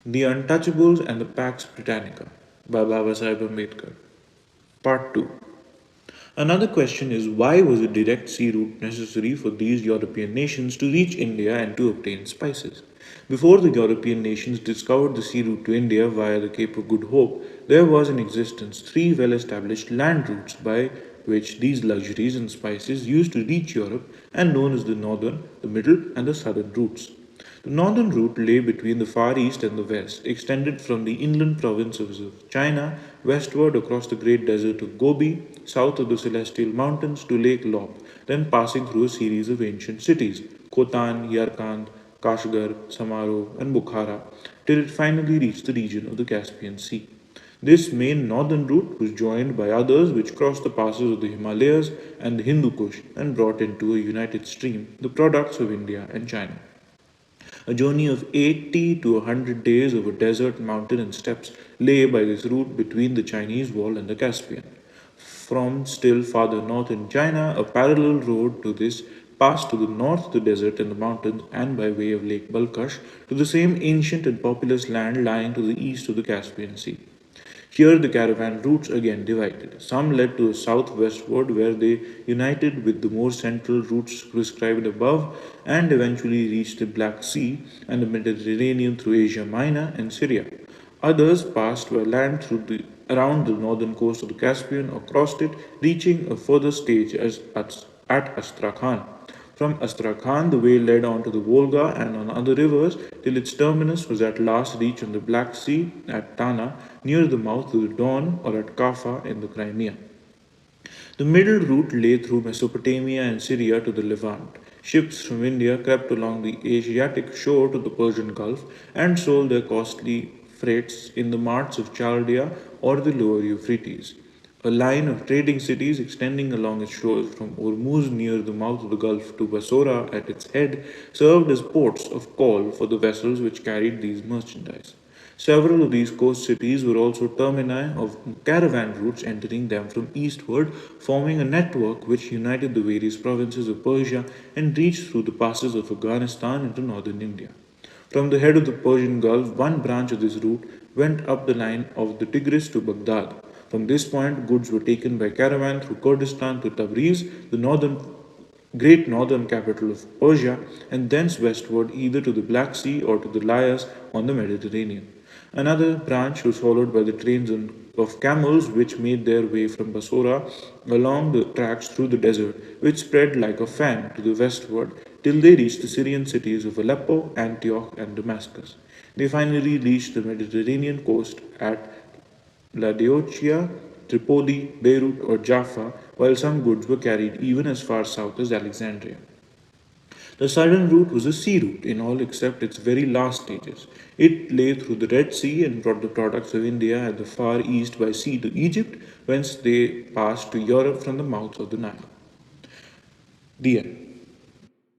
The Untouchables and the Pax Britannica by Babasaheb Ambedkar. Part 2. Another question is, why was a direct sea route necessary for these European nations to reach India and to obtain spices? Before the European nations discovered the sea route to India via the Cape of Good Hope, there was in existence three well established land routes by which these luxuries and spices used to reach Europe and known as the northern, the middle, and the southern routes. The northern route lay between the Far East and the West, extended from the inland provinces of China westward across the great desert of Gobi, south of the Celestial Mountains to Lake Lop, then passing through a series of ancient cities, Khotan, Yarkand, Kashgar, Samaro, and Bukhara, till it finally reached the region of the Caspian Sea. This main northern route was joined by others which crossed the passes of the Himalayas and the Hindu Kush and brought into a united stream the products of India and China. A journey of 80 to 100 days over desert, mountain, and steppes lay by this route between the Chinese Wall and the Caspian. From still farther north in China, a parallel road to this passed to the north the desert and the mountains, and by way of Lake Balkhash to the same ancient and populous land lying to the east of the Caspian Sea. Here the caravan routes again divided. Some led to the southwestward where they united with the more central routes prescribed above and eventually reached the Black Sea and the Mediterranean through Asia Minor and Syria. Others passed by land around the northern coast of the Caspian or crossed it, reaching a further stage at Astrakhan. From Astrakhan, the way led on to the Volga and on other rivers till its terminus was at last reached on the Black Sea at Tana, near the mouth of the Don, or at Kaffa in the Crimea. The middle route lay through Mesopotamia and Syria to the Levant. Ships from India crept along the Asiatic shore to the Persian Gulf and sold their costly freights in the marts of Chaldea or the lower Euphrates. A line of trading cities extending along its shores from Ormuz near the mouth of the Gulf to Basora at its head served as ports of call for the vessels which carried these merchandise. Several of these coast cities were also termini of caravan routes entering them from eastward, forming a network which united the various provinces of Persia and reached through the passes of Afghanistan into northern India. From the head of the Persian Gulf, one branch of this route went up the line of the Tigris to Baghdad. From this point, goods were taken by caravan through Kurdistan to Tabriz, the great northern capital of Persia, and thence westward either to the Black Sea or to the Lias on the Mediterranean. Another branch was followed by the trains of camels which made their way from Basora along the tracks through the desert, which spread like a fan to the westward till they reached the Syrian cities of Aleppo, Antioch, and Damascus. They finally reached the Mediterranean coast at Laodicea, Tripoli, Beirut, or Jaffa, while some goods were carried even as far south as Alexandria. The southern route was a sea route in all except its very last stages. It lay through the Red Sea and brought the products of India at the far east by sea to Egypt, whence they passed to Europe from the mouth of the Nile. The end.